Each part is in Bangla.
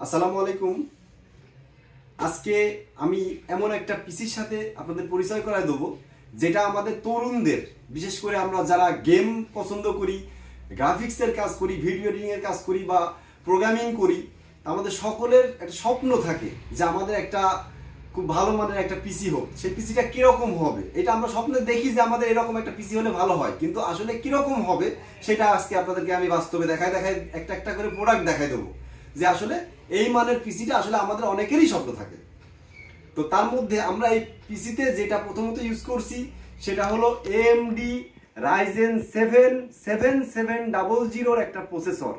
আসসালামু আলাইকুম। আজকে আমি এমন একটা পিসির সাথে আপনাদের পরিচয় করায় দেবো যেটা আমাদের তরুণদের, বিশেষ করে আমরা যারা গেম পছন্দ করি, গ্রাফিক্সের কাজ করি, ভিডিও এডিটিংয়ের কাজ করি বা প্রোগ্রামিং করি, আমাদের সকলের একটা স্বপ্ন থাকে যে আমাদের একটা খুব ভালো মানের একটা পিসি হোক। সেই পিসিটা কিরকম হবে এটা আমরা স্বপ্নে দেখি যে আমাদের এরকম একটা পিসি হলে ভালো হয়, কিন্তু আসলে কিরকম হবে সেটা আজকে আপনাদেরকে আমি বাস্তবে দেখায় একটা একটা করে প্রোডাক্ট দেখাই দেবো যে আসলে এই মানের পিসিটা আসলে আমাদের অনেকেরই স্বপ্ন থাকে। তো তার মধ্যে আমরা এই পিসিতে যেটা প্রথমত ইউজ করছি সেটা হলো AMD Ryzen 7 7700 একটা প্রসেসর,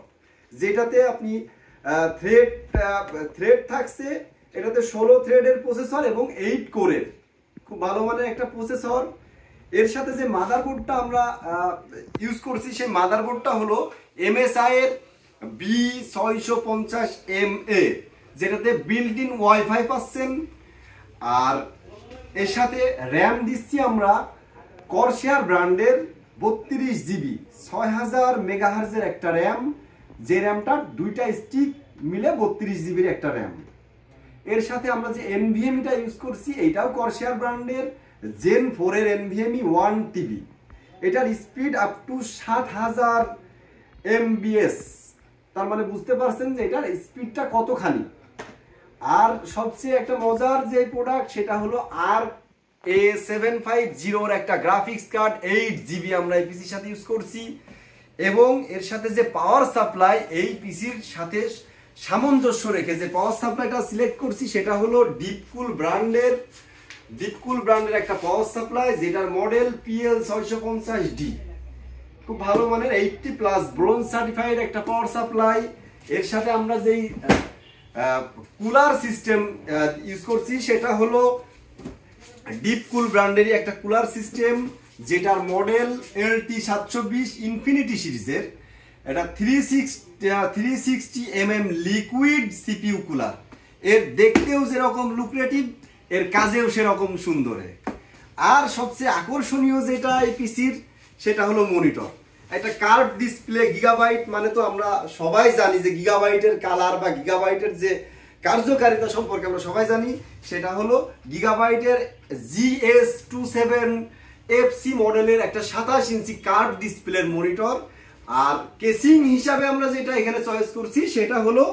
যেটাতে আপনি থ্রেড থাকছে। এটাতে 16 থ্রেডের প্রসেসর এবং 8 কোরের খুব ভালো মানের একটা প্রসেসর। এর সাথে যে মাদারবোর্ডটা আমরা ইউজ করছি সেই মাদারবোর্ডটা হলো MSI এর B650MA, যেটাতে বিল্ট ইন ওয়াইফাই পাচ্ছেন। আর এর সাথে র্যাম দিচ্ছি আমরা কর্সার ব্র্যান্ডের 32GB 6000 মেগাহার্জের একটা র্যাম, যে র্যামটা দুইটা স্টিক মিলে 32GBর একটা র্যাম। এর সাথে আমরা যে NVMeটা ইউজ করছি এটাও কর্সার ব্র্যান্ডের Gen 4 এর NVMe 1TB। এটার স্পিড আপ টু 7000 MBS, তার মানে বুঝতে পারছেন যে এটার স্পিডটা কতখানি। আর সবচেয়ে একটা মজার যে প্রোডাক্ট সেটা হলো RA750 একটা গ্রাফিক্স কার্ড 8GB আমরা এই পিসির সাথে ইউজ করছি। এবং এর সাথে যে পাওয়ার সাপ্লাই, এই পিসির সাথে সামঞ্জস্য রেখে যে পাওয়ার সাপ্লাইটা সিলেক্ট করছি সেটা হলো ডিপকুল ব্র্যান্ডের একটা পাওয়ার সাপ্লাই, যেটার মডেল PL650D। খুব ভালো মানের 80+ ব্রোঞ্জ সার্টিফাইড একটা পাওয়ার সাপ্লাই। এর সাথে আমরা যেই কুলার সিস্টেম ইউজ করছি সেটা হলো ডিপকুল ব্র্যান্ডেরই একটা কুলার সিস্টেম, যেটার মডেল LT720 ইনফিনিটি সিরিজের। এটা 360mm লিকুইড CPU কুলার। এর দেখতেও যেরকম লুক্রেটিভ, এর কাজেও সেরকম সুন্দর। আর সবচেয়ে আকর্ষণীয় যেটা এই পিসির সেটা হলো মনিটর। একটা কার্ভ ডিসপ্লে, গিগাবাইট মানে তো আমরা সবাই জানি যে গিগাবাইটের কালার বা গিগাবাইটের যে কার্যকারিতা সম্পর্কে আমরা সবাই জানি। সেটা হলো গিগাবাইটের GS27FC মডেলের একটা 27 ইঞ্চি কার্ভ ডিসপ্লের মনিটর। আর কেসিং হিসাবে আমরা যেটা এখানে চয়েস করছি সেটা হলো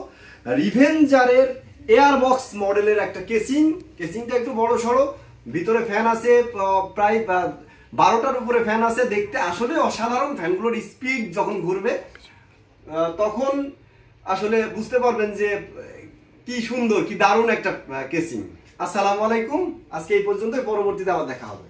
রিভেঞ্জারের এয়ারবক্স মডেলের একটা কেসিংটা একটু বড় সড়ো, ভিতরে ফ্যান আছে প্রায় 12টার উপরে ফ্যান আছে। দেখতে আসলে অসাধারণ। ফ্যানগুলোর স্পিড যখন ঘুরবে তখন আসলে বুঝতে পারবেন যে কি সুন্দর, কি দারুণ একটা কেসিং। আসসালামু আলাইকুম। আজকে এই পর্যন্ত, পরবর্তীতে আবার দেখা হবে।